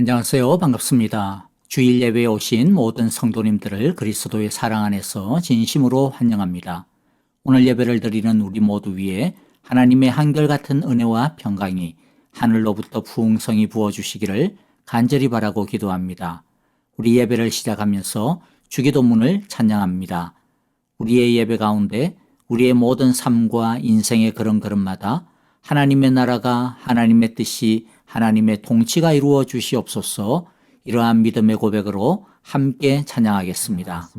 안녕하세요. 반갑습니다. 주일 예배에 오신 모든 성도님들을 그리스도의 사랑 안에서 진심으로 환영합니다. 오늘 예배를 드리는 우리 모두 위에 하나님의 한결같은 은혜와 평강이 하늘로부터 풍성히 부어주시기를 간절히 바라고 기도합니다. 우리 예배를 시작하면서 주기도문을 찬양합니다. 우리의 예배 가운데 우리의 모든 삶과 인생의 걸음걸음마다 하나님의 나라가, 하나님의 뜻이, 하나님의 통치가 이루어 주시옵소서. 이러한 믿음의 고백으로 함께 찬양하겠습니다.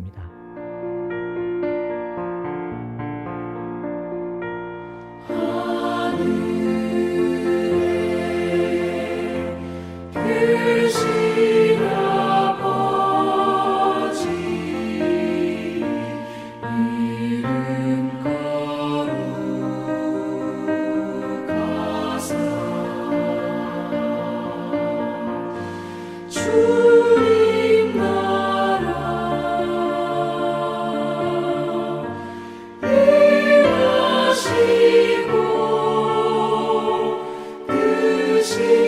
주님 나라 일하시고 뜻이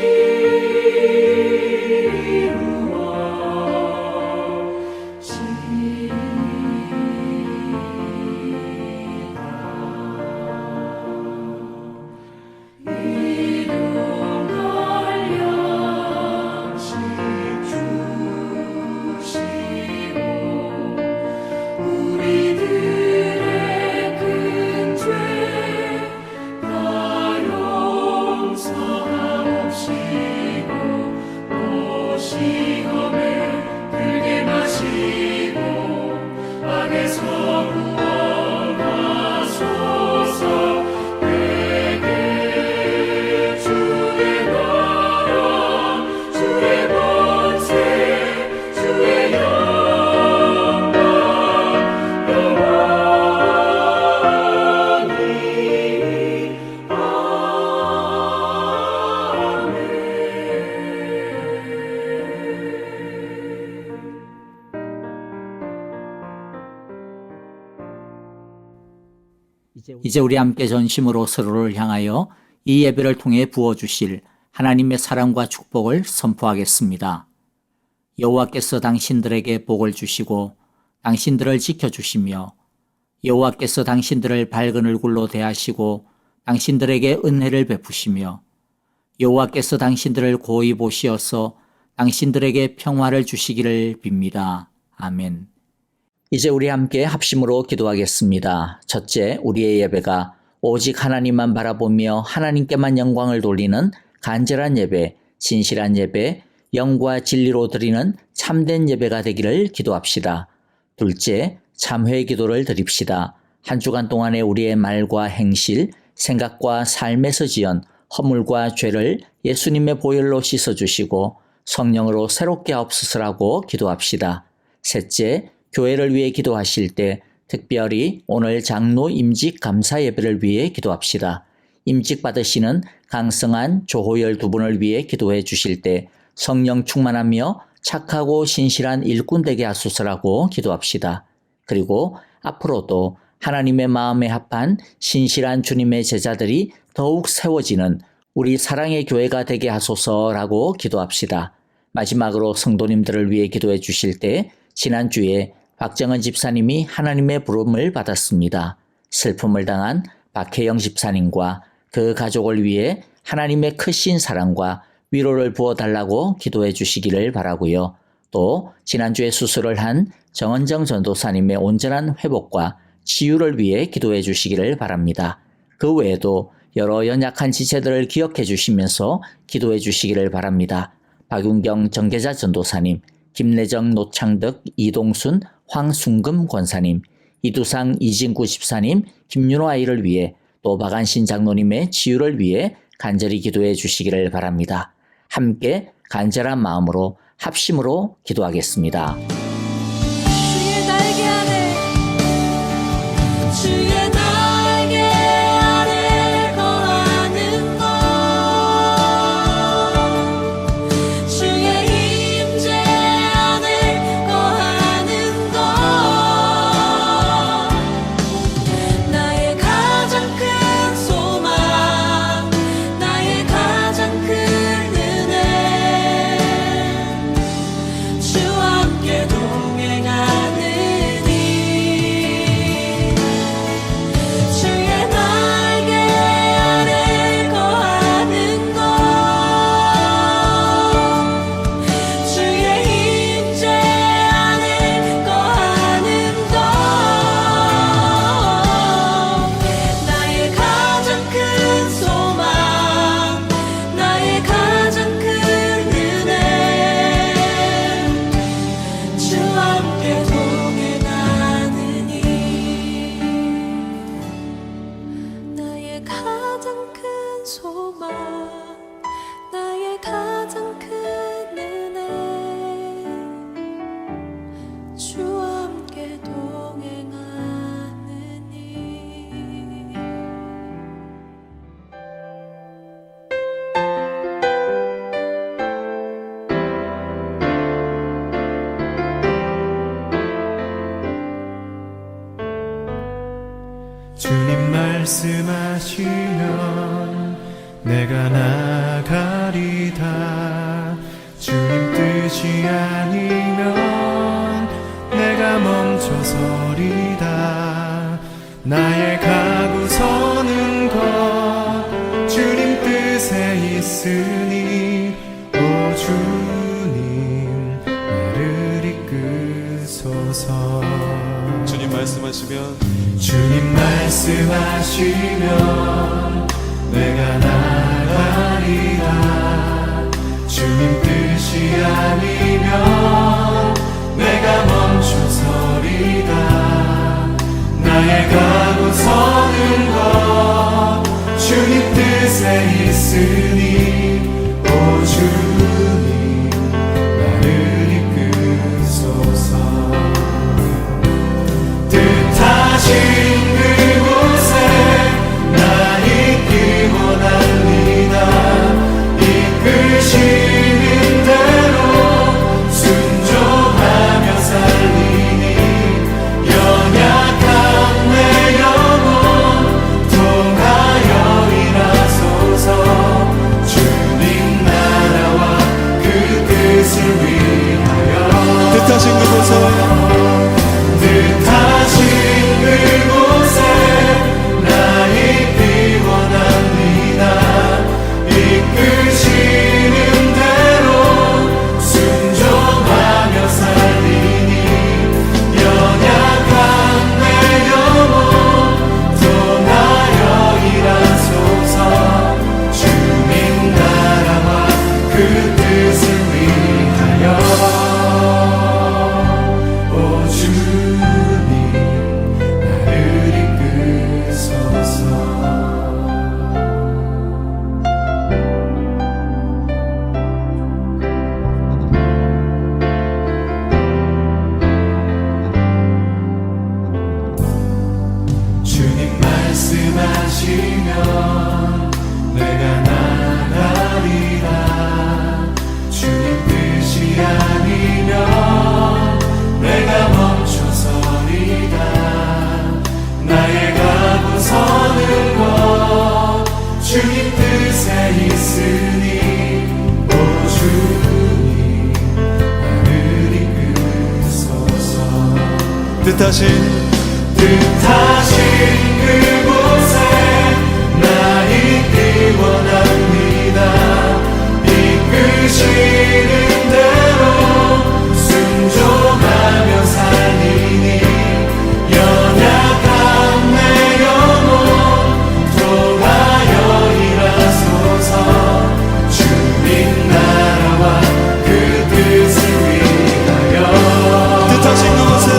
이제 우리 함께 전심으로 서로를 향하여 이 예배를 통해 부어주실 하나님의 사랑과 축복을 선포하겠습니다. 여호와께서 당신들에게 복을 주시고 당신들을 지켜주시며 여호와께서 당신들을 밝은 얼굴로 대하시고 당신들에게 은혜를 베푸시며 여호와께서 당신들을 고이 보시어서 당신들에게 평화를 주시기를 빕니다. 아멘. 이제 우리 함께 합심으로 기도하겠습니다. 첫째, 우리의 예배가 오직 하나님만 바라보며 하나님께만 영광을 돌리는 간절한 예배, 진실한 예배, 영과 진리로 드리는 참된 예배가 되기를 기도합시다. 둘째, 참회의 기도를 드립시다. 한 주간 동안의 우리의 말과 행실, 생각과 삶에서 지은 허물과 죄를 예수님의 보혈로 씻어주시고 성령으로 새롭게 하옵소서라고 기도합시다. 셋째, 교회를 위해 기도하실 때 특별히 오늘 장로 임직 감사 예배를 위해 기도합시다. 임직 받으시는 강성한 조호열 두 분을 위해 기도해 주실 때 성령 충만하며 착하고 신실한 일꾼 되게 하소서라고 기도합시다. 그리고 앞으로도 하나님의 마음에 합한 신실한 주님의 제자들이 더욱 세워지는 우리 사랑의 교회가 되게 하소서라고 기도합시다. 마지막으로 성도님들을 위해 기도해 주실 때 지난주에 박정은 집사님이 하나님의 부름을 받았습니다. 슬픔을 당한 박혜영 집사님과 그 가족을 위해 하나님의 크신 사랑과 위로를 부어달라고 기도해 주시기를 바라고요. 또 지난주에 수술을 한 정은정 전도사님의 온전한 회복과 치유를 위해 기도해 주시기를 바랍니다. 그 외에도 여러 연약한 지체들을 기억해 주시면서 기도해 주시기를 바랍니다. 박윤경 정계자 전도사님, 김내정 노창덕 이동순 황순금 권사님, 이두상 이진구 집사님, 김윤호 아이를 위해 또 박안신 장로님의 치유를 위해 간절히 기도해 주시기를 바랍니다. 함께 간절한 마음으로 합심으로 기도하겠습니다. 주의 날개 아래 주의 날개 아래 거하는 것 주의 임재 안에 거하는 것 나의 가장 큰 소망 나의 가장 큰 은혜 말씀하시면 내가 나가리다. 주님 뜻이 아니면 내가 멈춰서리다. 나의 가고 서는 것 주님 뜻에 있으니 오 주님 나를 이끄소서. 주님 말씀하시면 주님 말씀하시면 내가 나가리라. 주님 뜻이 아니면 내가 멈춰서리다. 나의 가고 서는 것 주님 뜻에 있으니 오 주님 나를 이끄소서. 뜻하신 그곳에 나 있기 원합니다. 이끄시는 대로 순종하며 살리니 연약한 내 영혼 통하여 일하소서. 주님 나라와 그 뜻을 위하여 뜻하신 그곳에 뜻하신 그곳에 나 있기 원합니다. 이끄시는 대로 순종하며 살리니 연약한 내 영혼 통하여 일하소서. 주님 나라와 그 뜻을 위하여 오 주님 나를 이끄소서. 주님 말씀하시면 내가 나가리라. 주님 뜻이 아니면 내가 멈춰서리다. 나의 가고 서는 것 주님 뜻에 있으니 오 주님 나를 이끄소서. 뜻하신 그곳에 나 있기 원합니다. 이끄시는 대로 순종하며 살리니 연약한 내 영혼 통하여 일하소서. 주님 나라와 그 뜻을 위하여 뜻하신 그곳에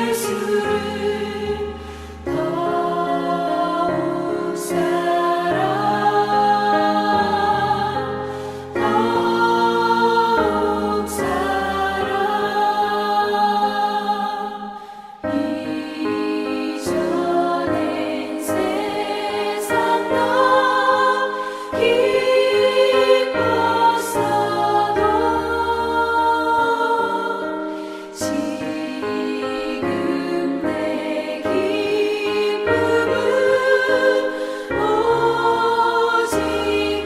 예수를 더욱 사랑 더욱 사랑 이전엔 세상 더 기뻤어도 지금 내 기쁨은 오직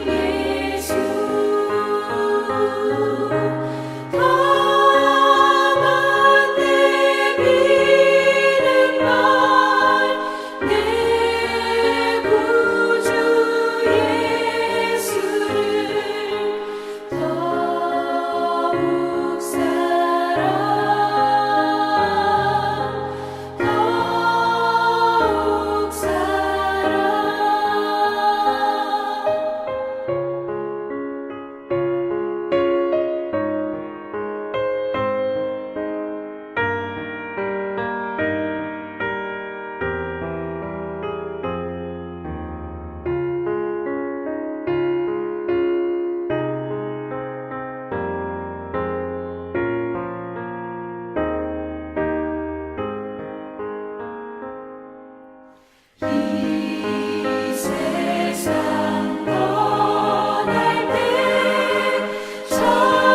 예수 다만 내 믿는 말 내 구주 예수를 더욱 사랑 더욱 사랑 이 세상 떠날 때 찬양하고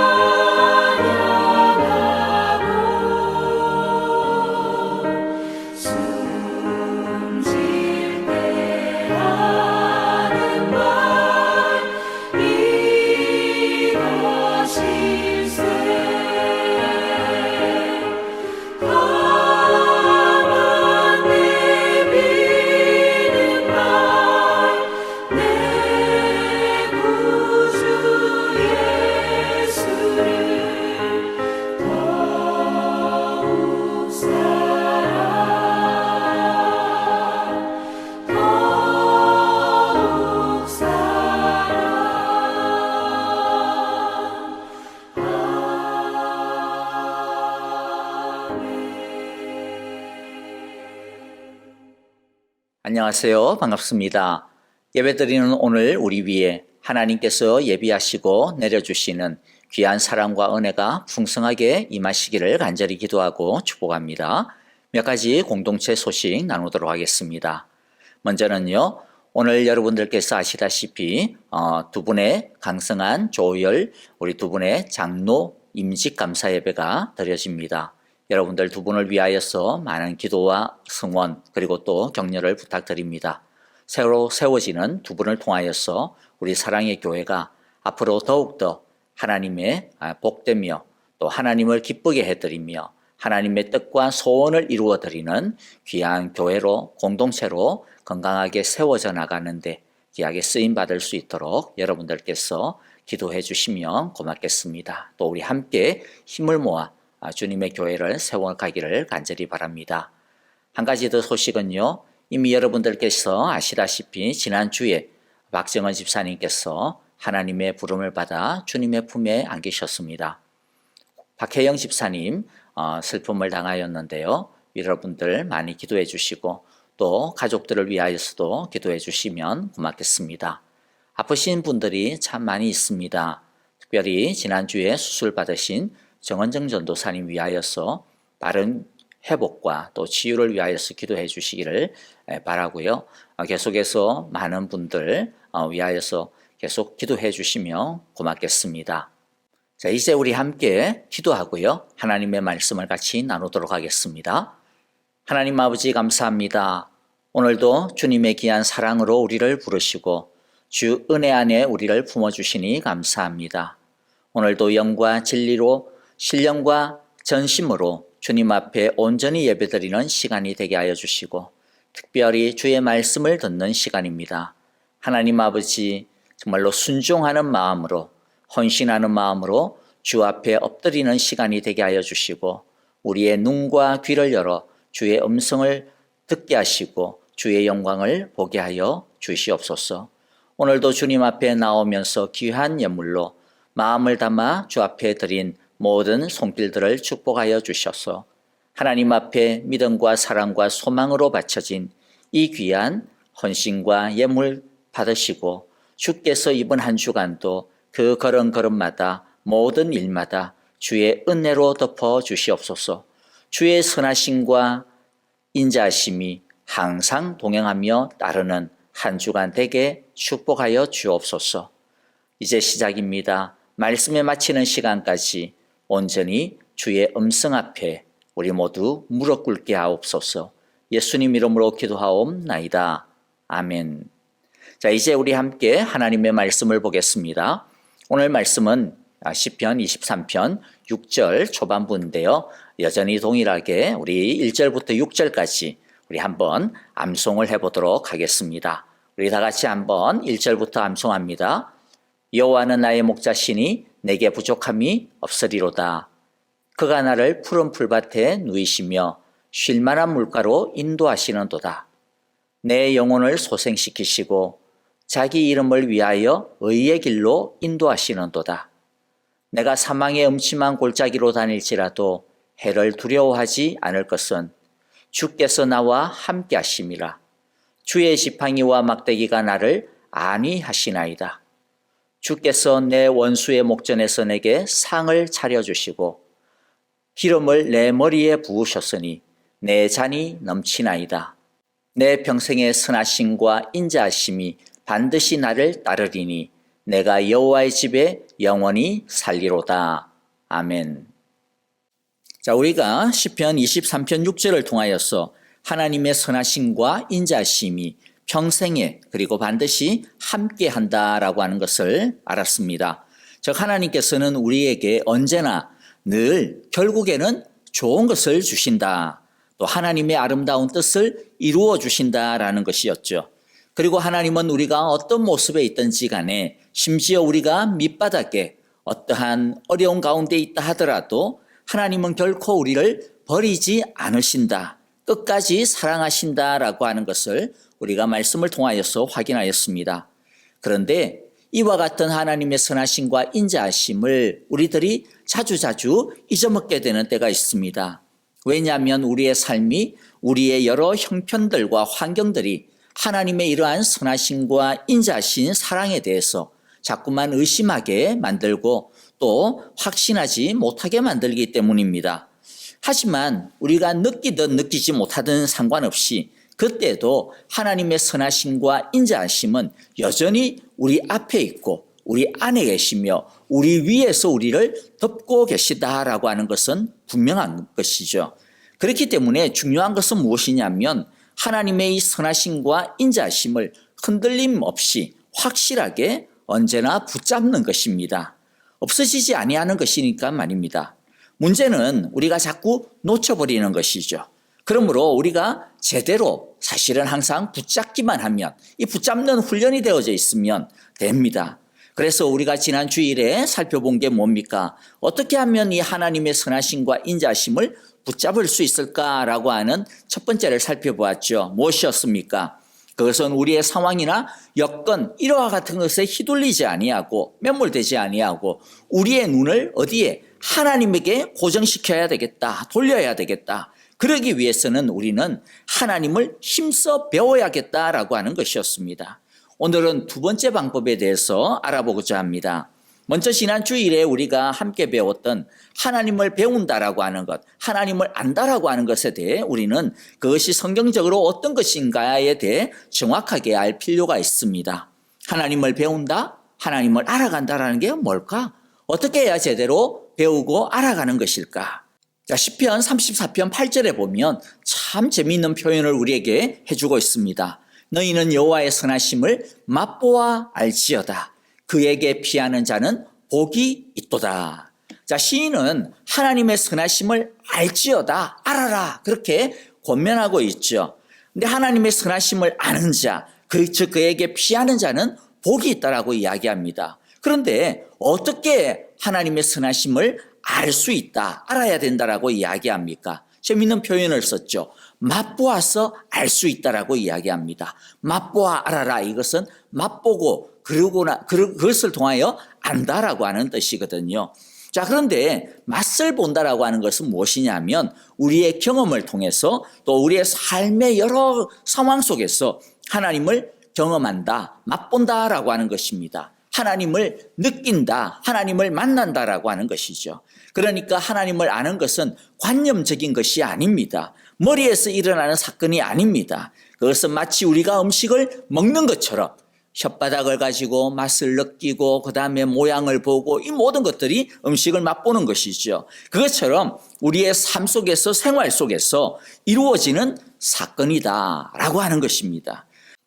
숨질 때 하는 말 이것일세 다만 내 믿는 말 내 구주 예수를 더욱 사랑 더욱 사랑 안녕하세요. 반갑습니다. 예배드리는 오늘 우리 위에 하나님께서 예비하시고 내려주시는 귀한 사랑과 은혜가 풍성하게 임하시기를 간절히 기도하고 축복합니다. 몇 가지 공동체 소식 나누도록 하겠습니다. 먼저는요, 오늘 여러분들께서 아시다시피 두 분의 강성한 조열, 우리 두 분의 장로 임직 감사 예배가 드려집니다. 여러분들 두 분을 위하여서 많은 기도와 성원 그리고 또 격려를 부탁드립니다. 새로 세워지는 두 분을 통하여서 우리 사랑의 교회가 앞으로 더욱더 하나님의 복되며 또 하나님을 기쁘게 해드리며 하나님의 뜻과 소원을 이루어드리는 귀한 교회로 공동체로 건강하게 세워져 나가는데 귀하게 쓰임받을 수 있도록 여러분들께서 기도해 주시면 고맙겠습니다. 또 우리 함께 힘을 모아 주님의 교회를 세워가기를 간절히 바랍니다. 한 가지 더 소식은요, 이미 여러분들께서 아시다시피 지난주에 박정은 집사님께서 하나님의 부름을 받아 주님의 품에 안기셨습니다. 박혜영 집사님 슬픔을 당하였는데요. 여러분들 많이 기도해 주시고 또 가족들을 위하여서도 기도해 주시면 고맙겠습니다. 아프신 분들이 참 많이 있습니다. 특별히 지난주에 수술 받으신 정은정 전도사님 위하여서 빠른 회복과 또 치유를 위하여서 기도해 주시기를 바라고요. 계속해서 많은 분들 위하여서 계속 기도해 주시면 고맙겠습니다. 자, 이제 우리 함께 기도하고요. 하나님의 말씀을 같이 나누도록 하겠습니다. 하나님 아버지 감사합니다. 오늘도 주님의 귀한 사랑으로 우리를 부르시고 주 은혜 안에 우리를 품어주시니 감사합니다. 오늘도 영과 진리로 신령과 전심으로 주님 앞에 온전히 예배드리는 시간이 되게 하여 주시고 특별히 주의 말씀을 듣는 시간입니다. 하나님 아버지 정말로 순종하는 마음으로 헌신하는 마음으로 주 앞에 엎드리는 시간이 되게 하여 주시고 우리의 눈과 귀를 열어 주의 음성을 듣게 하시고 주의 영광을 보게 하여 주시옵소서. 오늘도 주님 앞에 나오면서 귀한 예물로 마음을 담아 주 앞에 드린 모든 손길들을 축복하여 주셔서 하나님 앞에 믿음과 사랑과 소망으로 바쳐진 이 귀한 헌신과 예물 받으시고 주께서 이번 한 주간도 그 걸음걸음마다 모든 일마다 주의 은혜로 덮어 주시옵소서. 주의 선하심과 인자하심이 항상 동행하며 따르는 한 주간 되게 축복하여 주옵소서. 이제 시작입니다. 말씀에 마치는 시간까지 온전히 주의 음성 앞에 우리 모두 무릎 꿇게 하옵소서. 예수님 이름으로 기도하옵나이다. 아멘. 자, 이제 우리 함께 하나님의 말씀을 보겠습니다. 오늘 말씀은 시편 23편 6절 초반부인데요. 여전히 동일하게 우리 1절부터 6절까지 우리 한번 암송을 해보도록 하겠습니다. 우리 다 같이 한번 1절부터 암송합니다. 여호와는 나의 목자시니 내게 부족함이 없으리로다. 그가 나를 푸른 풀밭에 누이시며 쉴만한 물가로 인도하시는도다. 내 영혼을 소생시키시고 자기 이름을 위하여 의의 길로 인도하시는도다. 내가 사망의 음침한 골짜기로 다닐지라도 해를 두려워하지 않을 것은 주께서 나와 함께 하심이라. 주의 지팡이와 막대기가 나를 안위하시나이다. 주께서 내 원수의 목전에서 내게 상을 차려주시고 기름을 내 머리에 부으셨으니 내 잔이 넘치나이다. 내 평생의 선하심과 인자하심이 반드시 나를 따르리니 내가 여호와의 집에 영원히 살리로다. 아멘. 자, 우리가 시편 23편 6절을 통하여서 하나님의 선하심과 인자하심이 평생에 그리고 반드시 함께 한다라고 하는 것을 알았습니다. 즉 하나님께서는 우리에게 언제나 늘 결국에는 좋은 것을 주신다. 또 하나님의 아름다운 뜻을 이루어 주신다라는 것이었죠. 그리고 하나님은 우리가 어떤 모습에 있든지 간에 심지어 우리가 밑바닥에 어떠한 어려운 가운데 있다 하더라도 하나님은 결코 우리를 버리지 않으신다. 끝까지 사랑하신다라고 하는 것을 우리가 말씀을 통하여서 확인하였습니다. 그런데 이와 같은 하나님의 선하심과 인자하심을 우리들이 자주자주 잊어먹게 되는 때가 있습니다. 왜냐하면 우리의 삶이 우리의 여러 형편들과 환경들이 하나님의 이러한 선하심과 인자하신 사랑에 대해서 자꾸만 의심하게 만들고 또 확신하지 못하게 만들기 때문입니다. 하지만 우리가 느끼든 느끼지 못하든 상관없이 그때도 하나님의 선하심과 인자하심은 여전히 우리 앞에 있고 우리 안에 계시며 우리 위에서 우리를 덮고 계시다라고 하는 것은 분명한 것이죠. 그렇기 때문에 중요한 것은 무엇이냐면 하나님의 이 선하심과 인자하심을 흔들림 없이 확실하게 언제나 붙잡는 것입니다. 없어지지 아니하는 것이니까 말입니다. 문제는 우리가 자꾸 놓쳐버리는 것이죠. 그러므로 우리가 제대로 사실은 항상 붙잡기만 하면 이 붙잡는 훈련이 되어져 있으면 됩니다. 그래서 우리가 지난 주일에 살펴본 게 뭡니까? 어떻게 하면 이 하나님의 선하심과 인자하심을 붙잡을 수 있을까라고 하는 첫 번째를 살펴보았죠. 무엇이었습니까? 그것은 우리의 상황이나 여건 이러한 같은 것에 휘둘리지 아니하고 매몰되지 아니하고 우리의 눈을 어디에? 하나님에게 고정시켜야 되겠다. 돌려야 되겠다. 그러기 위해서는 우리는 하나님을 힘써 배워야겠다라고 하는 것이었습니다. 오늘은 두 번째 방법에 대해서 알아보고자 합니다. 먼저 지난 주일에 우리가 함께 배웠던 하나님을 배운다라고 하는 것, 하나님을 안다라고 하는 것에 대해 우리는 그것이 성경적으로 어떤 것인가에 대해 정확하게 알 필요가 있습니다. 하나님을 배운다, 하나님을 알아간다라는 게 뭘까? 어떻게 해야 제대로 배우고 알아가는 것일까? 자, 시편 34편 8절에 보면 참 재미있는 표현을 우리에게 해주고 있습니다. 너희는 여호와의 선하심을 맛보아 알지어다. 그에게 피하는 자는 복이 있도다. 자, 시인은 하나님의 선하심을 알지어다, 알아라 그렇게 권면하고 있죠. 근데 하나님의 선하심을 아는 자, 즉 그에게 피하는 자는 복이 있다라고 이야기합니다. 그런데 어떻게 하나님의 선하심을 알 수 있다, 알아야 된다라고 이야기합니까? 재미있는 표현을 썼죠. 맛보아서 알 수 있다라고 이야기합니다. 맛보아 알아라. 이것은 맛보고 그것을 통하여 안다라고 하는 뜻이거든요. 자, 그런데 맛을 본다라고 하는 것은 무엇이냐면 우리의 경험을 통해서 또 우리의 삶의 여러 상황 속에서 하나님을 경험한다, 맛본다라고 하는 것입니다. 하나님을 느낀다, 하나님을 만난다라고 하는 것이죠. 그러니까 하나님을 아는 것은 관념적인 것이 아닙니다. 머리에서 일어나는 사건이 아닙니다. 그것은 마치 우리가 음식을 먹는 것처럼 혓바닥을 가지고 맛을 느끼고 그 다음에 모양을 보고 이 모든 것들이 음식을 맛보는 것이죠. 그것처럼 우리의 삶 속에서 생활 속에서 이루어지는 사건이다라고 하는 것입니다.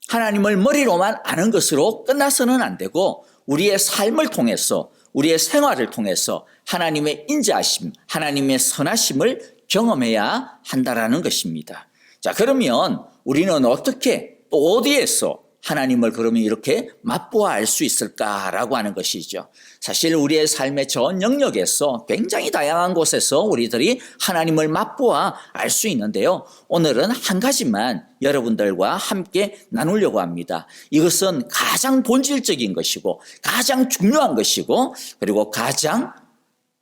하나님을 머리로만 아는 것으로 끝나서는 안 되고 우리의 삶을 통해서 우리의 생활을 통해서 하나님의 인자하심, 하나님의 선하심을 경험해야 한다라는 것입니다. 자, 그러면 우리는 어떻게 또 어디에서 하나님을 그러면 이렇게 맛보아 알 수 있을까라고 하는 것이죠. 사실 우리의 삶의 전 영역에서 굉장히 다양한 곳에서 우리들이 하나님을 맛보아 알 수 있는데요. 오늘은 한 가지만 여러분들과 함께 나누려고 합니다. 이것은 가장 본질적인 것이고 가장 중요한 것이고 그리고 가장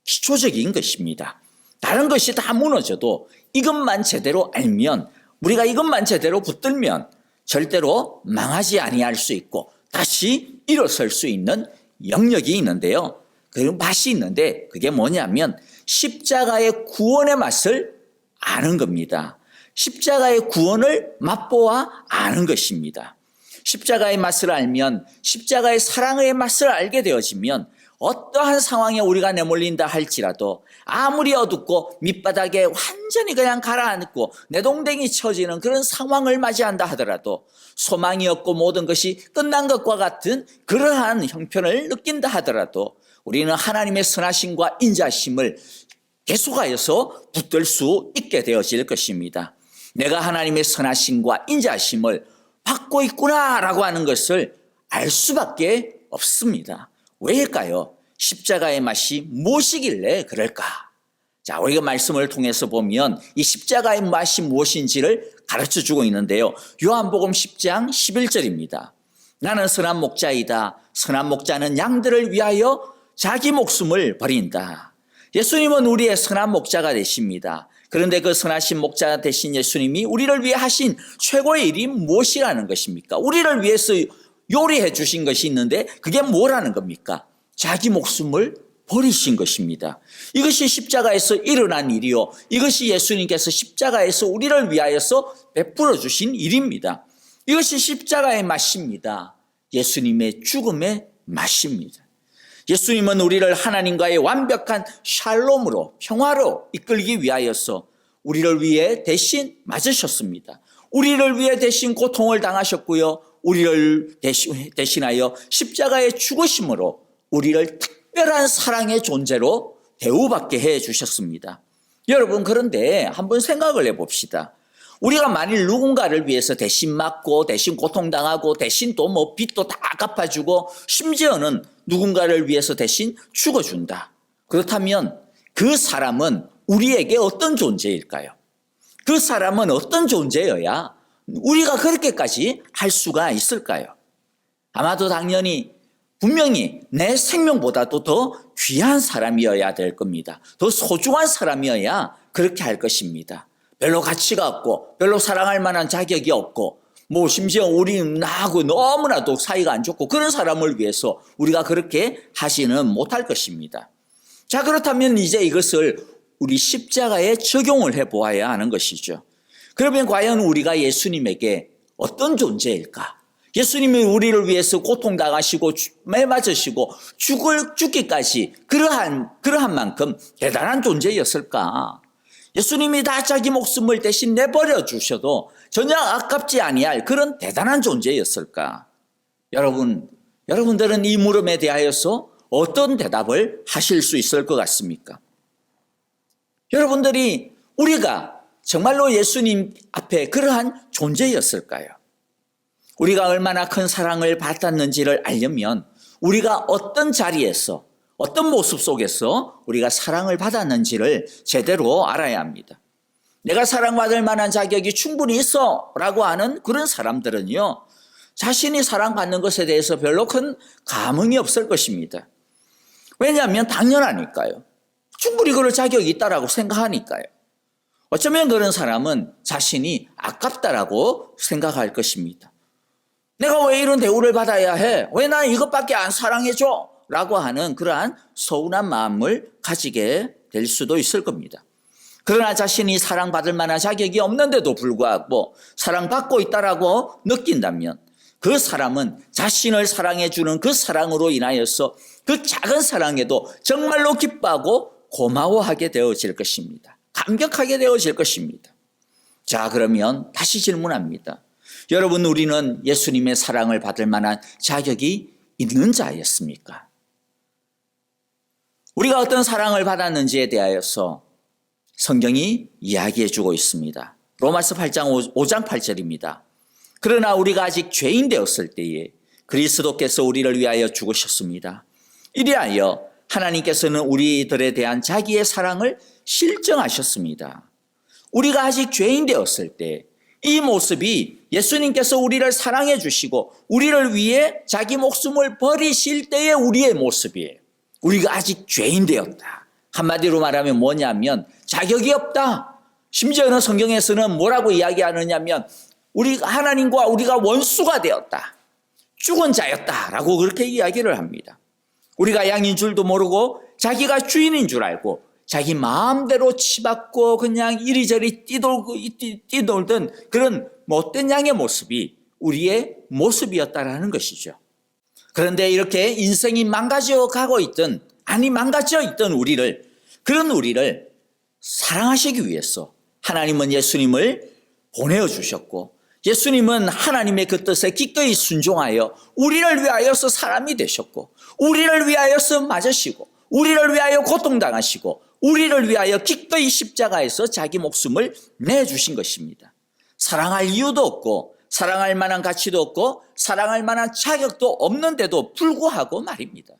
기초적인 것입니다. 다른 것이 다 무너져도 이것만 제대로 알면 우리가 이것만 제대로 붙들면 절대로 망하지 아니할 수 있고 다시 일어설 수 있는 영역이 있는데요. 그 맛이 있는데 그게 뭐냐면 십자가의 구원의 맛을 아는 겁니다. 십자가의 구원을 맛보아 아는 것입니다. 십자가의 맛을 알면 십자가의 사랑의 맛을 알게 되어지면 어떠한 상황에 우리가 내몰린다 할지라도 아무리 어둡고 밑바닥에 완전히 그냥 가라앉고 내동댕이 쳐지는 그런 상황을 맞이한다 하더라도 소망이 없고 모든 것이 끝난 것과 같은 그러한 형편을 느낀다 하더라도 우리는 하나님의 선하심과 인자심을 계속하여서 붙들 수 있게 되어질 것입니다. 내가 하나님의 선하심과 인자심을 받고 있구나라고 하는 것을 알 수밖에 없습니다. 왜일까요? 십자가의 맛이 무엇이길래 그럴까? 자, 우리가 말씀을 통해서 보면 이 십자가의 맛이 무엇인지를 가르쳐 주고 있는데요. 요한복음 10장 11절입니다. 나는 선한 목자이다. 선한 목자는 양들을 위하여 자기 목숨을 버린다. 예수님은 우리의 선한 목자가 되십니다. 그런데 그 선하신 목자 되신 예수님이 우리를 위해 하신 최고의 일이 무엇이라는 것입니까? 우리를 위해서 요리해 주신 것이 있는데 그게 뭐라는 겁니까? 자기 목숨을 버리신 것입니다. 이것이 십자가에서 일어난 일이요. 이것이 예수님께서 십자가에서 우리를 위하여서 베풀어 주신 일입니다. 이것이 십자가의 맛입니다. 예수님의 죽음의 맛입니다. 예수님은 우리를 하나님과의 완벽한 샬롬으로 평화로 이끌기 위하여서 우리를 위해 대신 맞으셨습니다. 우리를 위해 대신 고통을 당하셨고요. 우리를 대신하여 십자가의 죽으심으로 우리를 특별한 사랑의 존재로 대우받게 해 주셨습니다. 여러분, 그런데 한번 생각을 해봅시다. 우리가 만일 누군가를 위해서 대신 맞고 대신 고통당하고 대신 또 뭐 빚도 다 갚아주고 심지어는 누군가를 위해서 대신 죽어준다. 그렇다면 그 사람은 우리에게 어떤 존재일까요? 그 사람은 어떤 존재여야 우리가 그렇게까지 할 수가 있을까요? 아마도 당연히 분명히 내 생명보다도 더 귀한 사람이어야 될 겁니다. 더 소중한 사람이어야 그렇게 할 것입니다. 별로 가치가 없고 별로 사랑할 만한 자격이 없고 뭐 심지어 우리 나하고 너무나도 사이가 안 좋고 그런 사람을 위해서 우리가 그렇게 하지는 못할 것입니다. 자, 그렇다면 이제 이것을 우리 십자가에 적용을 해보아야 하는 것이죠. 그러면 과연 우리가 예수님에게 어떤 존재일까? 예수님이 우리를 위해서 고통당하시고 매 맞으시고 죽기까지 그러한 만큼 대단한 존재였을까? 예수님이 다 자기 목숨을 대신 내버려 주셔도 전혀 아깝지 아니할 그런 대단한 존재였을까? 여러분들은 이 물음에 대하여서 어떤 대답을 하실 수 있을 것 같습니까? 여러분들이 우리가 정말로 예수님 앞에 그러한 존재였을까요? 우리가 얼마나 큰 사랑을 받았는지를 알려면 우리가 어떤 자리에서 어떤 모습 속에서 우리가 사랑을 받았는지를 제대로 알아야 합니다. 내가 사랑받을 만한 자격이 충분히 있어 라고 하는 그런 사람들은요, 자신이 사랑받는 것에 대해서 별로 큰 감흥이 없을 것입니다. 왜냐하면 당연하니까요. 충분히 그럴 자격이 있다라고 생각하니까요. 어쩌면 그런 사람은 자신이 아깝다라고 생각할 것입니다. 내가 왜 이런 대우를 받아야 해? 왜 난 이것밖에 안 사랑해줘? 라고 하는 그러한 서운한 마음을 가지게 될 수도 있을 겁니다. 그러나 자신이 사랑받을 만한 자격이 없는데도 불구하고 사랑받고 있다라고 느낀다면 그 사람은 자신을 사랑해주는 그 사랑으로 인하여서 그 작은 사랑에도 정말로 기뻐하고 고마워하게 되어질 것입니다. 감격하게 되어질 것입니다. 자, 그러면 다시 질문합니다. 여러분, 우리는 예수님의 사랑을 받을 만한 자격이 있는 자였습니까? 우리가 어떤 사랑을 받았는지에 대하여서 성경이 이야기해 주고 있습니다. 로마서 8장 5장 8절입니다. 그러나 우리가 아직 죄인 되었을 때에 그리스도께서 우리를 위하여 죽으셨습니다. 이리하여 하나님께서는 우리들에 대한 자기의 사랑을 실증하셨습니다. 우리가 아직 죄인 되었을 때 이 모습이 예수님께서 우리를 사랑해 주시고 우리를 위해 자기 목숨을 버리실 때의 우리의 모습이에요. 우리가 아직 죄인 되었다. 한마디로 말하면 뭐냐면 자격이 없다. 심지어는 성경에서는 뭐라고 이야기하느냐면 우리가 하나님과 우리가 원수가 되었다. 죽은 자였다라고 그렇게 이야기를 합니다. 우리가 양인 줄도 모르고 자기가 주인인 줄 알고 자기 마음대로 치받고 그냥 이리저리 뛰돌던 그런 못된 양의 모습이 우리의 모습이었다라는 것이죠. 그런데 이렇게 인생이 망가져 가고 있던 망가져 있던 그런 우리를 사랑하시기 위해서 하나님은 예수님을 보내주셨고 예수님은 하나님의 그 뜻에 기꺼이 순종하여 우리를 위하여서 사람이 되셨고 우리를 위하여서 맞으시고 우리를 위하여 고통당하시고 우리를 위하여 기꺼이 십자가에서 자기 목숨을 내주신 것입니다. 사랑할 이유도 없고 사랑할 만한 가치도 없고 사랑할 만한 자격도 없는데도 불구하고 말입니다.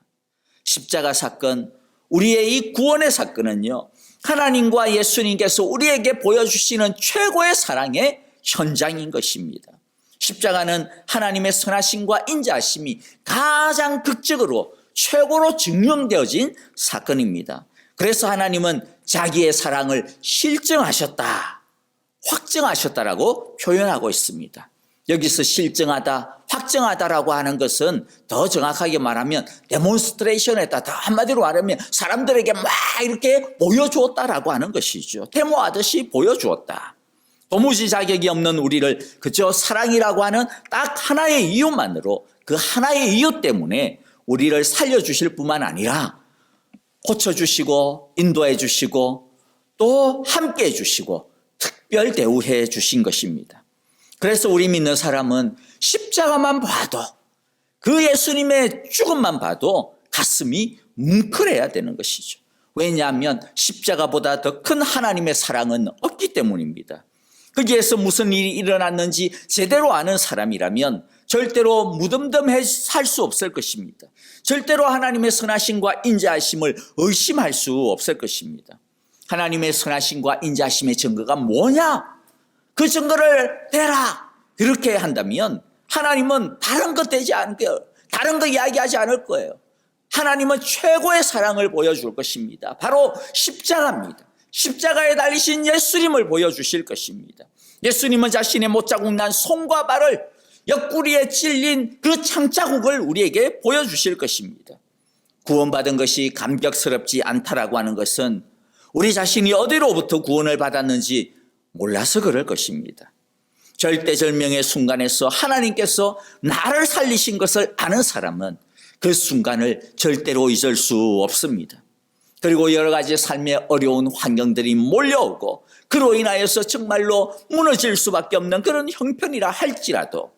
십자가 사건, 우리의 이 구원의 사건은요, 하나님과 예수님께서 우리에게 보여주시는 최고의 사랑의 현장인 것입니다. 십자가는 하나님의 선하심과 인자하심이 가장 극적으로 최고로 증명되어진 사건입니다. 그래서 하나님은 자기의 사랑을 실증하셨다, 확증하셨다라고 표현하고 있습니다. 여기서 실증하다, 확증하다라고 하는 것은 더 정확하게 말하면 데몬스트레이션했다, 더 한마디로 말하면 사람들에게 막 이렇게 보여주었다라고 하는 것이죠. 데모하듯이 보여주었다. 도무지 자격이 없는 우리를 그저 사랑이라고 하는 딱 하나의 이유만으로 그 하나의 이유 때문에 우리를 살려주실 뿐만 아니라 고쳐주시고 인도해 주시고 또 함께 해주시고 특별 대우해 주신 것입니다. 그래서 우리 믿는 사람은 십자가만 봐도 그 예수님의 죽음만 봐도 가슴이 뭉클해야 되는 것이죠. 왜냐하면 십자가보다 더 큰 하나님의 사랑은 없기 때문입니다. 거기에서 무슨 일이 일어났는지 제대로 아는 사람이라면 절대로 무덤덤해 살 수 없을 것입니다. 절대로 하나님의 선하심과 인자하심을 의심할 수 없을 것입니다. 하나님의 선하심과 인자하심의 증거가 뭐냐? 그 증거를 대라. 그렇게 한다면 하나님은 다른 것 되지 않고요. 다른 거 이야기하지 않을 거예요. 하나님은 최고의 사랑을 보여줄 것입니다. 바로 십자가입니다. 십자가에 달리신 예수님을 보여주실 것입니다. 예수님은 자신의 못자국 난 손과 발을 옆구리에 찔린 그 창자국을 우리에게 보여주실 것입니다. 구원받은 것이 감격스럽지 않다라고 하는 것은 우리 자신이 어디로부터 구원을 받았는지 몰라서 그럴 것입니다. 절대절명의 순간에서 하나님께서 나를 살리신 것을 아는 사람은 그 순간을 절대로 잊을 수 없습니다. 그리고 여러 가지 삶의 어려운 환경들이 몰려오고 그로 인하여서 정말로 무너질 수밖에 없는 그런 형편이라 할지라도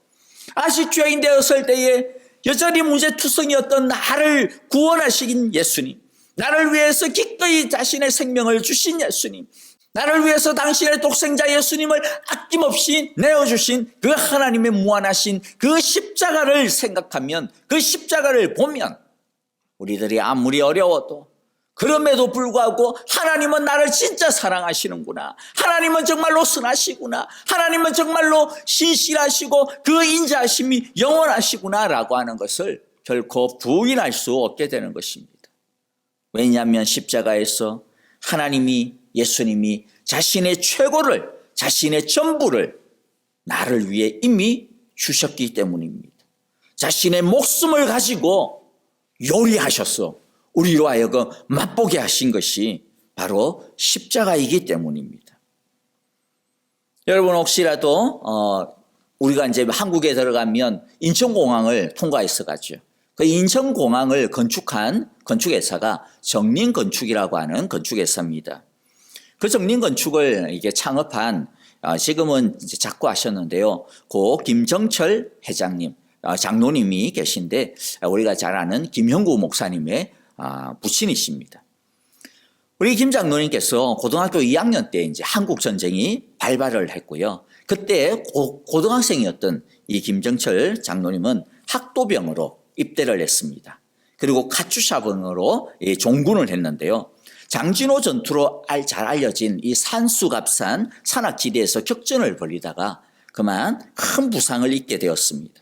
아직 죄인 되었을 때에 여전히 문제투성이었던 나를 구원하신 예수님, 나를 위해서 기꺼이 자신의 생명을 주신 예수님, 나를 위해서 당신의 독생자 예수님을 아낌없이 내어주신 그 하나님의 무한하신 그 십자가를 생각하면, 그 십자가를 보면 우리들이 아무리 어려워도 그럼에도 불구하고 하나님은 나를 진짜 사랑하시는구나, 하나님은 정말로 선하시구나, 하나님은 정말로 신실하시고 그 인자하심이 영원하시구나 라고 하는 것을 결코 부인할 수 없게 되는 것입니다. 왜냐하면 십자가에서 하나님이, 예수님이 자신의 최고를, 자신의 전부를 나를 위해 이미 주셨기 때문입니다. 자신의 목숨을 가지고 요리하셔서 우리로 하여금 맛보게 하신 것이 바로 십자가이기 때문입니다. 여러분 혹시라도 우리가 이제 한국에 들어가면 인천공항을 통과해서 가죠. 그 인천공항을 건축한 건축회사가 정린건축이라고 하는 건축회사입니다. 그 정린건축을 이게 창업한 지금은 이제 작고하셨는데요. 고 김정철 회장님, 장로님이 계신데 우리가 잘 아는 김형구 목사님의 부친이십니다. 우리 김 장로님께서 고등학교 2학년 때 이제 한국 전쟁이 발발을 했고요. 그때 고등학생이었던 이 김정철 장로님은 학도병으로 입대를 했습니다. 그리고 카츄샤병으로 종군을 했는데요. 장진호 전투로 잘 알려진 이 산수갑산 산악지대에서 격전을 벌이다가 그만 큰 부상을 입게 되었습니다.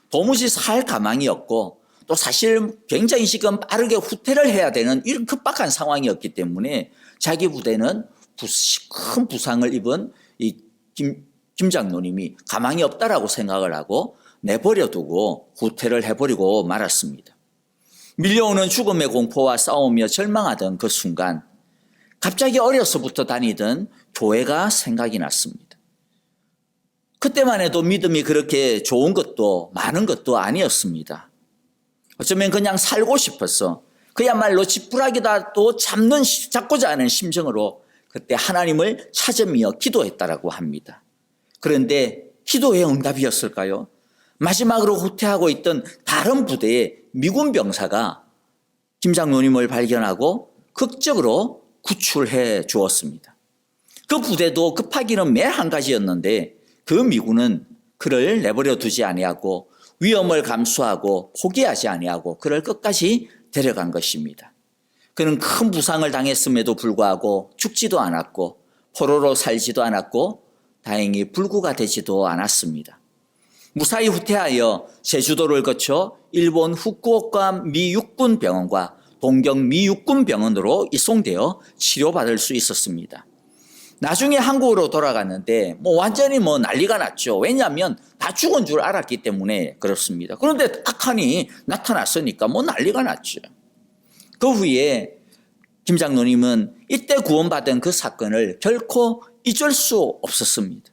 도무지 살 가망이 없고 또 사실 굉장히 지금 빠르게 후퇴를 해야 되는 이런 급박한 상황이었기 때문에 자기 부대는 큰 부상을 입은 이 김 장로님이 가망이 없다라고 생각을 하고 내버려두고 후퇴를 해버리고 말았습니다. 밀려오는 죽음의 공포와 싸우며 절망하던 그 순간 갑자기 어려서부터 다니던 교회가 생각이 났습니다. 그때만 해도 믿음이 그렇게 좋은 것도 많은 것도 아니었습니다. 어쩌면 그냥 살고 싶어서 그야말로 지푸라기라도 잡고자 하는 심정으로 그때 하나님을 찾으며 기도했다라고 합니다. 그런데 기도의 응답이었을까요? 마지막으로 후퇴하고 있던 다른 부대의 미군 병사가 김 장로님을 발견하고 극적으로 구출해 주었습니다. 그 부대도 급하기는 매일 한 가지였는데 그 미군은 그를 내버려 두지 아니하고 위험을 감수하고 포기하지 아니하고 그를 끝까지 데려간 것입니다. 그는 큰 부상을 당했음에도 불구하고 죽지도 않았고 포로로 살지도 않았고 다행히 불구가 되지도 않았습니다. 무사히 후퇴하여 제주도를 거쳐 일본 후쿠오카 미육군병원과 동경 미육군병원으로 이송되어 치료받을 수 있었습니다. 나중에 한국으로 돌아갔는데 완전히 난리가 났죠. 왜냐하면 다 죽은 줄 알았기 때문에 그렇습니다. 그런데 악한이 나타났으니까 난리가 났죠. 그 후에 김 장로님은 이때 구원받은 그 사건을 결코 잊을 수 없었습니다.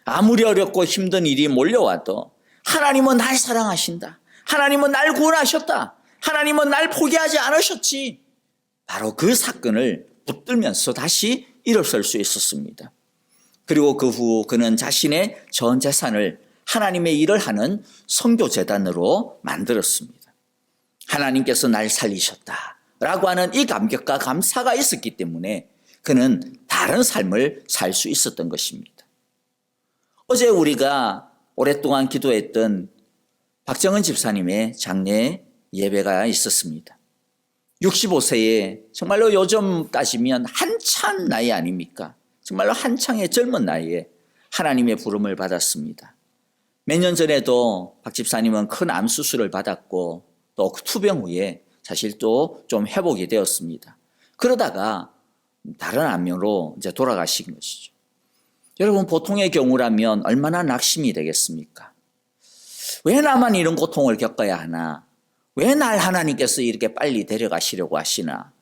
아무리 어렵고 힘든 일이 몰려와도 하나님은 날 사랑하신다. 하나님은 날 구원하셨다. 하나님은 날 포기하지 않으셨지. 바로 그 사건을 붙들면서 다시 일어설 수 있었습니다. 그리고 그 후 그는 자신의 전 재산을 하나님의 일을 하는 선교재단으로 만들었습니다. 하나님께서 날 살리셨다라고 하는 이 감격과 감사가 있었기 때문에 그는 다른 삶을 살 수 있었던 것입니다. 어제 우리가 오랫동안 기도했던 박정은 집사님의 장례 예배가 있었습니다. 65세에 정말로 요즘 따지면 한참 나이 아닙니까? 정말로 한창의 젊은 나이에 하나님의 부름을 받았습니다. 몇 년 전에도 박 집사님은 큰 암 수술을 받았고 또 투병 후에 사실 또 좀 회복이 되었습니다. 그러다가 다른 암으로 이제 돌아가신 것이죠. 여러분 보통의 경우라면 얼마나 낙심이 되겠습니까? 왜 나만 이런 고통을 겪어야 하나? 왜 날 하나님께서 이렇게 빨리 데려가시려고 하시나?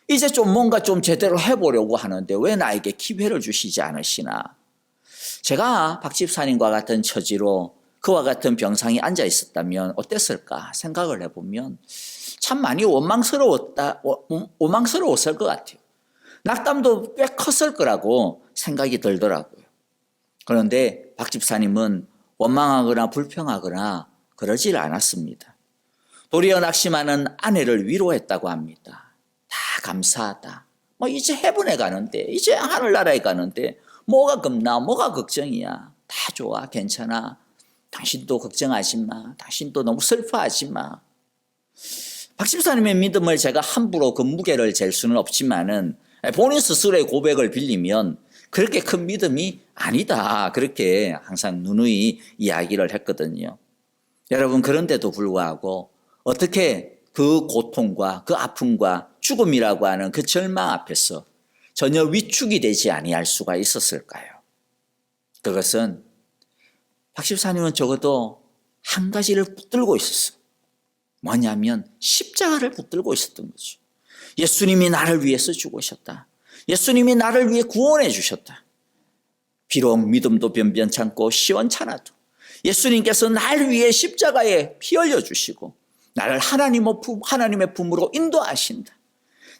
이제 좀 뭔가 좀 제대로 해보려고 하는데 왜 나에게 기회를 주시지 않으시나? 제가 박 집사님과 같은 처지로 그와 같은 병상에 앉아 있었다면 어땠을까 생각을 해보면 참 많이 원망스러웠을 것 같아요. 낙담도 꽤 컸을 거라고 생각이 들더라고요. 그런데 박 집사님은 원망하거나 불평하거나 그러질 않았습니다. 도리어 낙심하는 아내를 위로했다고 합니다. 다 감사하다. 이제 해븐에 가는데, 이제 하늘나라에 가는데 뭐가 겁나, 뭐가 걱정이야. 다 좋아, 괜찮아. 당신도 걱정하지 마. 당신도 너무 슬퍼하지 마. 박 집사님의 믿음을 제가 함부로 그 무게를 잴 수는 없지만은 본인 스스로의 고백을 빌리면 그렇게 큰 믿음이 아니다. 그렇게 항상 누누이 이야기를 했거든요. 여러분 그런데도 불구하고 어떻게 그 고통과 그 아픔과 죽음이라고 하는 그 절망 앞에서 전혀 위축이 되지 아니할 수가 있었을까요? 그것은 박 집사님은 적어도 한 가지를 붙들고 있었어요. 뭐냐면 십자가를 붙들고 있었던 거죠. 예수님이 나를 위해서 죽으셨다. 예수님이 나를 위해 구원해 주셨다. 비록 믿음도 변변찮고 시원찮아도 예수님께서 나를 위해 십자가에 피 흘려 주시고 나를 하나님의 품으로 인도하신다.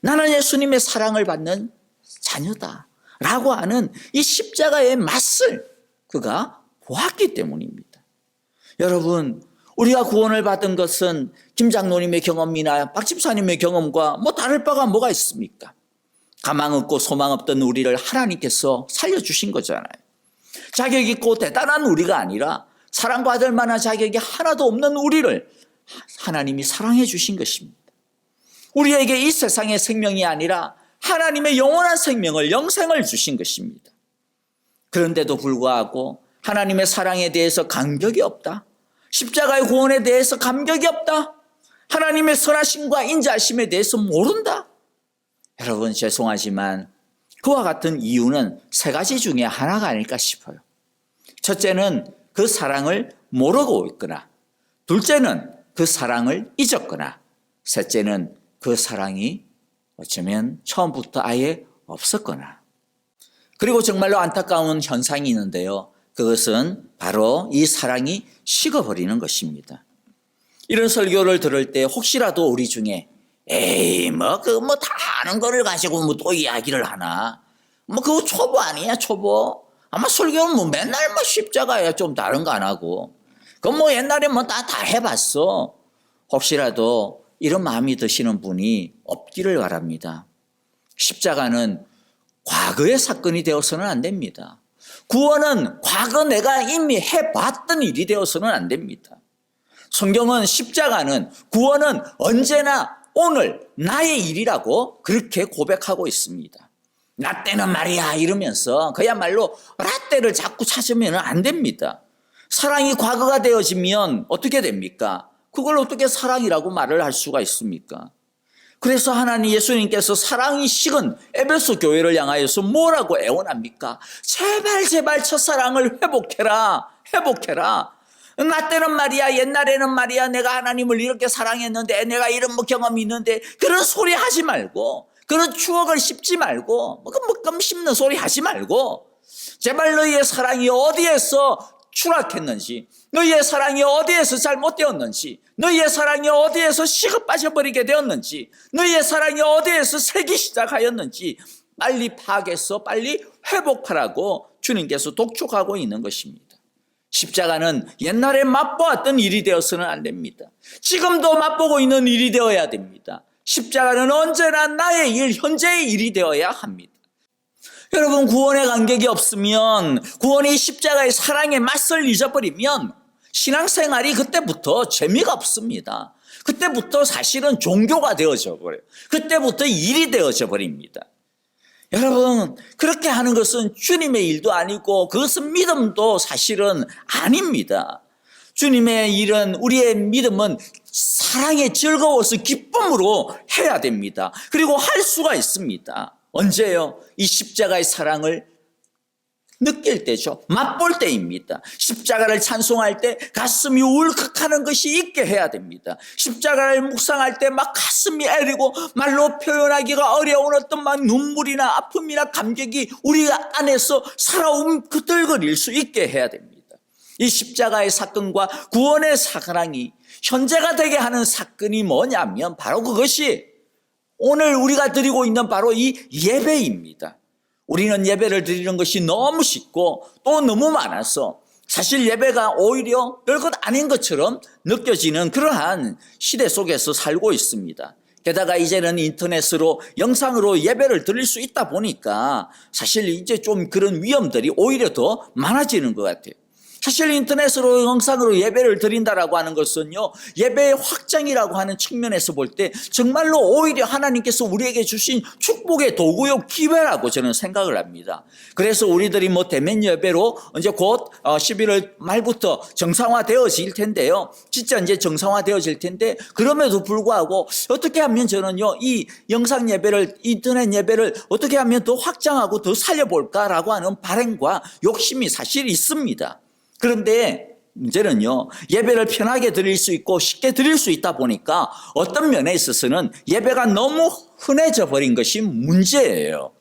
나는 예수님의 사랑을 받는 자녀다 라고 하는 이 십자가의 맛을 그가 보았기 때문입니다. 여러분, 우리가 구원을 받은 것은 김 장로님의 경험이나 박 집사님의 경험과 다를 바가 뭐가 있습니까? 가망 없고 소망 없던 우리를 하나님께서 살려주신 거잖아요. 자격 있고 대단한 우리가 아니라 사랑받을 만한 자격이 하나도 없는 우리를 하나님이 사랑해 주신 것입니다. 우리에게 이 세상의 생명이 아니라 하나님의 영원한 생명을, 영생을 주신 것입니다. 그런데도 불구하고 하나님의 사랑에 대해서 감격이 없다. 십자가의 구원에 대해서 감격이 없다. 하나님의 선하심과 인자하심에 대해서 모른다. 여러분, 죄송하지만 그와 같은 이유는 세 가지 중에 하나가 아닐까 싶어요. 첫째는 그 사랑을 모르고 있거나, 둘째는 그 사랑을 잊었거나, 셋째는 그 사랑이 어쩌면 처음부터 아예 없었거나. 그리고 정말로 안타까운 현상이 있는데요. 그것은 바로 이 사랑이 식어버리는 것입니다. 이런 설교를 들을 때 혹시라도 우리 중에 에이 다 아는 거를 가지고 또 이야기를 하나, 그거 초보 아니야 초보. 아마 설교는 맨날 십자가야, 좀 다른 거 안 하고. 그건 옛날에 다 해봤어. 혹시라도 이런 마음이 드시는 분이 없기를 바랍니다. 십자가는 과거의 사건이 되어서는 안 됩니다. 구원은 과거 내가 이미 해봤던 일이 되어서는 안 됩니다. 성경은 십자가는, 구원은 언제나 오늘 나의 일이라고 그렇게 고백하고 있습니다. 나 때는 말이야 이러면서 그야말로 라떼를 자꾸 찾으면 안 됩니다. 사랑이 과거가 되어지면 어떻게 됩니까? 그걸 어떻게 사랑이라고 말을 할 수가 있습니까? 그래서 하나님 예수님께서 사랑이 식은 에베소 교회를 향하여서 뭐라고 애원합니까? 제발 첫사랑을 회복해라. 나 때는 말이야, 옛날에는 말이야, 내가 하나님을 이렇게 사랑했는데, 내가 이런 경험이 있는데, 그런 소리 하지 말고, 그런 추억을 씹지 말고, 씹는 소리 하지 말고, 제발 너희의 사랑이 어디에서 추락했는지, 너희의 사랑이 어디에서 잘못되었는지, 너희의 사랑이 어디에서 식어 빠져버리게 되었는지, 너희의 사랑이 어디에서 새기 시작하였는지 빨리 파악해서 빨리 회복하라고 주님께서 독촉하고 있는 것입니다. 십자가는 옛날에 맛보았던 일이 되어서는 안 됩니다. 지금도 맛보고 있는 일이 되어야 됩니다. 십자가는 언제나 나의 일, 현재의 일이 되어야 합니다. 여러분, 구원의 간격이 없으면, 구원이 십자가의 사랑의 맛을 잊어버리면 신앙생활이 그때부터 재미가 없습니다. 그때부터 사실은 종교가 되어져 버려요. 그때부터 일이 되어져 버립니다. 여러분, 그렇게 하는 것은 주님의 일도 아니고 그것은 믿음도 사실은 아닙니다. 주님의 일은, 우리의 믿음은 사랑에 즐거워서 기쁨으로 해야 됩니다. 그리고 할 수가 있습니다. 언제요? 이 십자가의 사랑을 느낄 때죠. 맛볼 때입니다. 십자가를 찬송할 때 가슴이 울컥하는 것이 있게 해야 됩니다. 십자가를 묵상할 때 막 가슴이 애리고 말로 표현하기가 어려운 어떤 눈물이나 아픔이나 감격이 우리 안에서 살아움그들거릴 수 있게 해야 됩니다. 이 십자가의 사건과 구원의 사랑이 현재가 되게 하는 사건이 뭐냐면 바로 그것이 오늘 우리가 드리고 있는 바로 이 예배입니다. 우리는 예배를 드리는 것이 너무 쉽고 또 너무 많아서 사실 예배가 오히려 별것 아닌 것처럼 느껴지는 그러한 시대 속에서 살고 있습니다. 게다가 이제는 인터넷으로 영상으로 예배를 드릴 수 있다 보니까 사실 이제 좀 그런 위험들이 오히려 더 많아지는 것 같아요. 사실 인터넷으로 영상으로 예배를 드린다라고 하는 것은요, 예배의 확장이라고 하는 측면에서 볼 때 정말로 오히려 하나님께서 우리에게 주신 축복의 도구요 기회라고 저는 생각을 합니다. 그래서 우리들이 뭐 대면 예배로 이제 곧 11월 말부터 정상화되어질 텐데요. 진짜 이제 정상화되어질 텐데, 그럼에도 불구하고 어떻게 하면 저는요, 이 영상 예배를, 인터넷 예배를 어떻게 하면 더 확장하고 더 살려볼까라고 하는 바람과 욕심이 사실 있습니다. 그런데 문제는요, 예배를 편하게 드릴 수 있고 쉽게 드릴 수 있다 보니까 어떤 면에 있어서는 예배가 너무 흔해져 버린 것이 문제예요.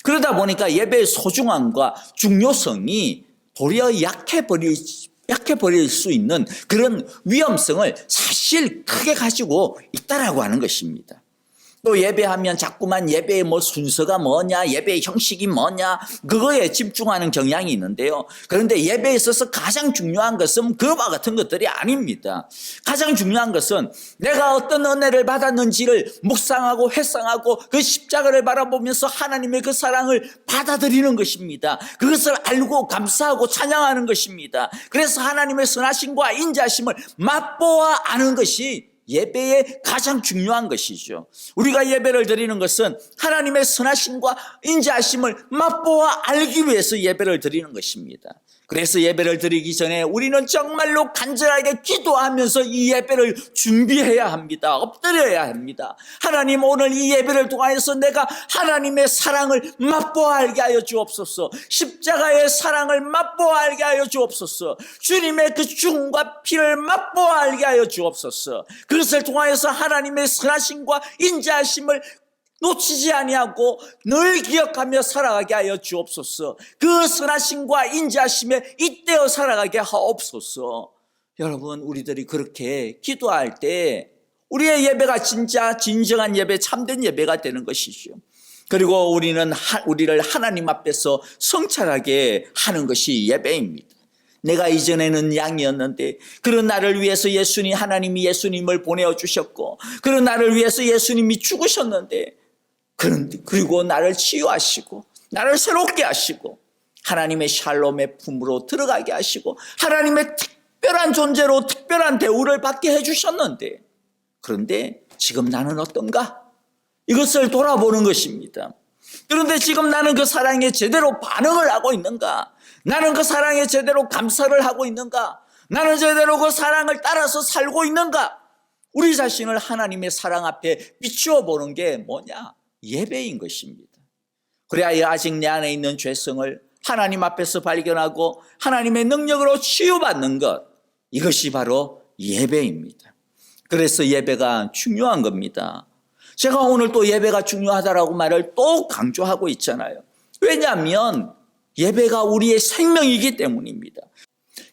그러다 보니까 예배의 소중함과 중요성이 도리어 약해버릴 수 있는 그런 위험성을 사실 크게 가지고 있다라고 하는 것입니다. 또 예배하면 자꾸만 예배의 뭐 순서가 뭐냐, 예배의 형식이 뭐냐, 그거에 집중하는 경향이 있는데요. 그런데 예배에 있어서 가장 중요한 것은 그와 같은 것들이 아닙니다. 가장 중요한 것은 내가 어떤 은혜를 받았는지를 묵상하고 회상하고 그 십자가를 바라보면서 하나님의 그 사랑을 받아들이는 것입니다. 그것을 알고 감사하고 찬양하는 것입니다. 그래서 하나님의 선하심과 인자하심을 맛보아 아는 것이 예배의 가장 중요한 것이죠. 우리가 예배를 드리는 것은 하나님의 선하심과 인자하심을 맛보아 알기 위해서 예배를 드리는 것입니다. 그래서 예배를 드리기 전에 우리는 정말로 간절하게 기도하면서 이 예배를 준비해야 합니다. 엎드려야 합니다. 하나님, 오늘 이 예배를 통하여서 내가 하나님의 사랑을 맛보아 알게 하여 주옵소서. 십자가의 사랑을 맛보아 알게 하여 주옵소서. 주님의 그 죽음과 피를 맛보아 알게 하여 주옵소서. 그것을 통하여서 하나님의 선하심과 인자하심을 놓치지 아니하고 늘 기억하며 살아가게 하여 주옵소서. 그 선하심과 인자하심에 잇대어 살아가게 하옵소서. 여러분, 우리들이 그렇게 기도할 때 우리의 예배가 진짜 진정한 예배, 참된 예배가 되는 것이죠. 그리고 우리를 하나님 앞에서 성찰하게 하는 것이 예배입니다. 내가 이전에는 양이었는데 그런 나를 위해서 하나님이 예수님을 보내주셨고, 그런 나를 위해서 예수님이 죽으셨는데, 그리고 나를 치유하시고 나를 새롭게 하시고 하나님의 샬롬의 품으로 들어가게 하시고 하나님의 특별한 존재로 특별한 대우를 받게 해주셨는데, 그런데 지금 나는 어떤가? 이것을 돌아보는 것입니다. 그런데 지금 나는 그 사랑에 제대로 반응을 하고 있는가? 나는 그 사랑에 제대로 감사를 하고 있는가? 나는 제대로 그 사랑을 따라서 살고 있는가? 우리 자신을 하나님의 사랑 앞에 비추어 보는 게 뭐냐? 예배인 것입니다. 그래야 아직 내 안에 있는 죄성을 하나님 앞에서 발견하고 하나님의 능력으로 치유받는 것, 이것이 바로 예배입니다. 그래서 예배가 중요한 겁니다. 제가 오늘 또 예배가 중요하다라고 말을 또 강조하고 있잖아요. 왜냐하면 예배가 우리의 생명이기 때문입니다.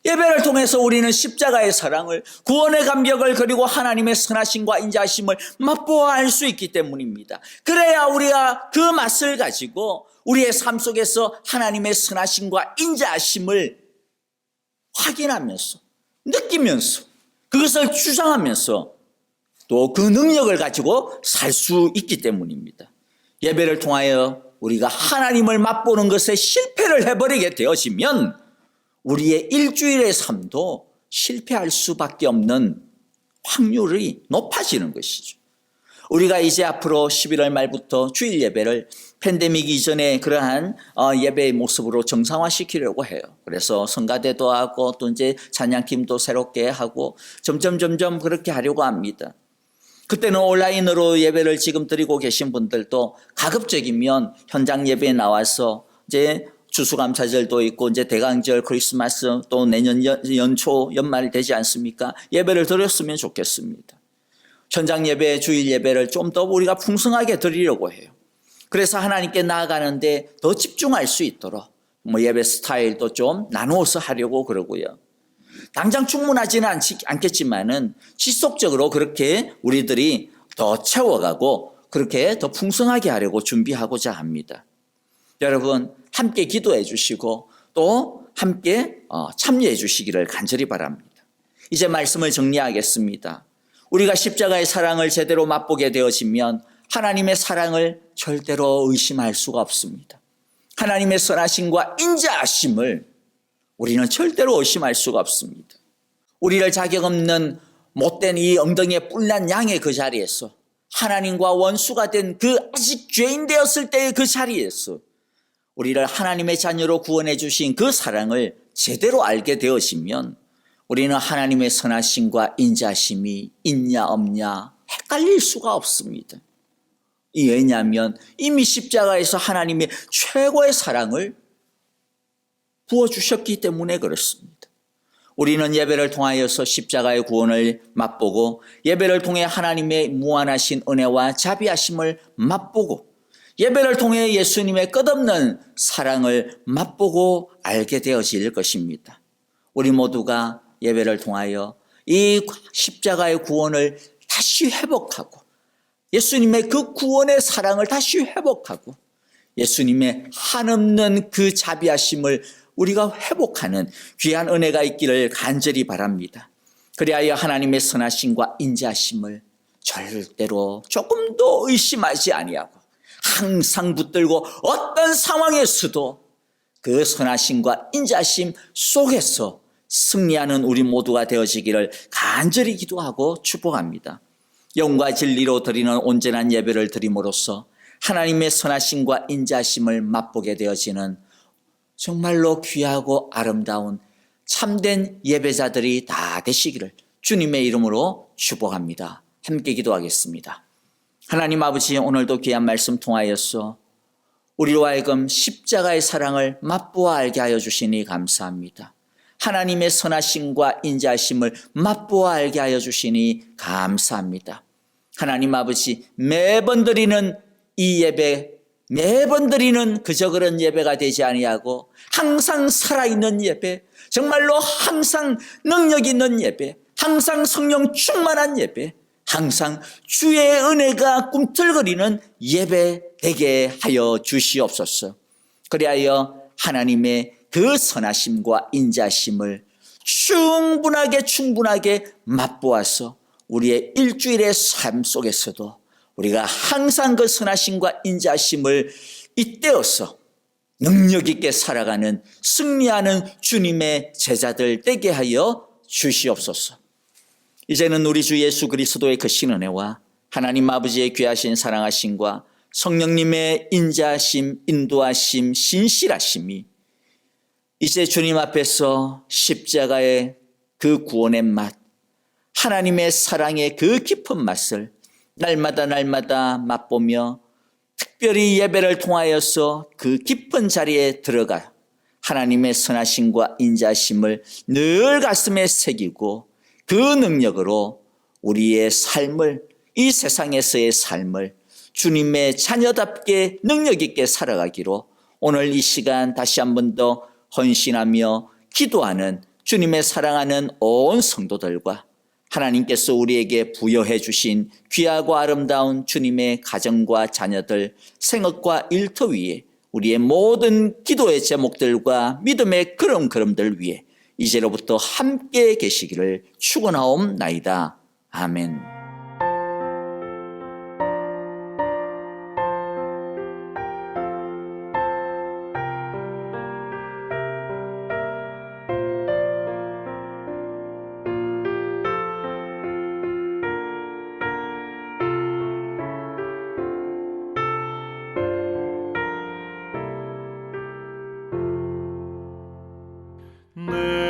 예배를 통해서 우리는 십자가의 사랑을, 구원의 감격을, 그리고 하나님의 선하심과 인자하심을 맛보아 알 수 있기 때문입니다. 그래야 우리가 그 맛을 가지고 우리의 삶 속에서 하나님의 선하심과 인자하심을 확인하면서, 느끼면서, 그것을 주장하면서 또 그 능력을 가지고 살 수 있기 때문입니다. 예배를 통하여 우리가 하나님을 맛보는 것에 실패를 해버리게 되어지면 우리의 일주일의 삶도 실패할 수밖에 없는 확률이 높아지는 것이죠. 우리가 이제 앞으로 11월 말부터 주일 예배를 팬데믹 이전에 그러한 예배의 모습으로 정상화시키려고 해요. 그래서 성가대도 하고 또 이제 찬양팀도 새롭게 하고 점점 그렇게 하려고 합니다. 그때는 온라인으로 예배를 지금 드리고 계신 분들도 가급적이면 현장 예배에 나와서 이제 추수감사절도 있고 이제 대강절, 크리스마스, 또 내년 연초, 연말 되지 않습니까? 예배를 드렸으면 좋겠습니다. 현장 예배, 주일 예배를 좀 더 우리가 풍성하게 드리려고 해요. 그래서 하나님께 나아가는데 더 집중할 수 있도록 예배 스타일도 좀 나누어서 하려고 그러고요. 당장 충분하지는 않겠지만은 지속적으로 그렇게 우리들이 더 채워가고 그렇게 더 풍성하게 하려고 준비하고자 합니다. 여러분, 함께 기도해 주시고 또 함께 참여해 주시기를 간절히 바랍니다. 이제 말씀을 정리하겠습니다. 우리가 십자가의 사랑을 제대로 맛보게 되어지면 하나님의 사랑을 절대로 의심할 수가 없습니다. 하나님의 선하심과 인자하심을 우리는 절대로 의심할 수가 없습니다. 우리를 자격 없는 못된 이 엉덩이에 뿔난 양의 그 자리에서 하나님과 원수가 된 그 아직 죄인 되었을 때의 그 자리에서 우리를 하나님의 자녀로 구원해 주신 그 사랑을 제대로 알게 되어지면 우리는 하나님의 선하심과 인자심이 있냐 없냐 헷갈릴 수가 없습니다. 왜냐하면 이미 십자가에서 하나님의 최고의 사랑을 부어주셨기 때문에 그렇습니다. 우리는 예배를 통하여서 십자가의 구원을 맛보고 예배를 통해 하나님의 무한하신 은혜와 자비하심을 맛보고 예배를 통해 예수님의 끝없는 사랑을 맛보고 알게 되어질 것입니다. 우리 모두가 예배를 통하여 이 십자가의 구원을 다시 회복하고 예수님의 그 구원의 사랑을 다시 회복하고 예수님의 한없는 그 자비하심을 우리가 회복하는 귀한 은혜가 있기를 간절히 바랍니다. 그리하여 하나님의 선하심과 인자하심을 절대로 조금도 의심하지 아니하고 항상 붙들고 어떤 상황에서도 그 선하심과 인자심 속에서 승리하는 우리 모두가 되어지기를 간절히 기도하고 축복합니다. 영과 진리로 드리는 온전한 예배를 드림으로써 하나님의 선하심과 인자심을 맛보게 되어지는 정말로 귀하고 아름다운 참된 예배자들이 다 되시기를 주님의 이름으로 축복합니다. 함께 기도하겠습니다. 하나님 아버지, 오늘도 귀한 말씀 통하여서 우리로 하여금 십자가의 사랑을 맛보아 알게 하여 주시니 감사합니다. 하나님의 선하심과 인자심을 맛보아 알게 하여 주시니 감사합니다. 하나님 아버지, 매번 드리는 이 예배, 매번 드리는 그저 그런 예배가 되지 아니하고 항상 살아있는 예배, 정말로 항상 능력 있는 예배, 항상 성령 충만한 예배, 항상 주의 은혜가 꿈틀거리는 예배 되게 하여 주시옵소서. 그리하여 하나님의 그 선하심과 인자심을 충분하게 맛보아서 우리의 일주일의 삶 속에서도 우리가 항상 그 선하심과 인자심을 잇대어서 능력 있게 살아가는 승리하는 주님의 제자들 되게 하여 주시옵소서. 이제는 우리 주 예수 그리스도의 그 신은혜와 하나님 아버지의 귀하신 사랑하심과 성령님의 인자하심, 인도하심, 신실하심이 이제 주님 앞에서 십자가의 그 구원의 맛, 하나님의 사랑의 그 깊은 맛을 날마다 맛보며 특별히 예배를 통하여서 그 깊은 자리에 들어가 하나님의 선하심과 인자심을 늘 가슴에 새기고 그 능력으로 우리의 삶을, 이 세상에서의 삶을 주님의 자녀답게 능력 있게 살아가기로 오늘 이 시간 다시 한 번 더 헌신하며 기도하는 주님의 사랑하는 온 성도들과 하나님께서 우리에게 부여해 주신 귀하고 아름다운 주님의 가정과 자녀들, 생업과 일터 위에 우리의 모든 기도의 제목들과 믿음의 걸음들 위에 이제로부터 함께 계시기를 축원하옵나이다. 아멘. 내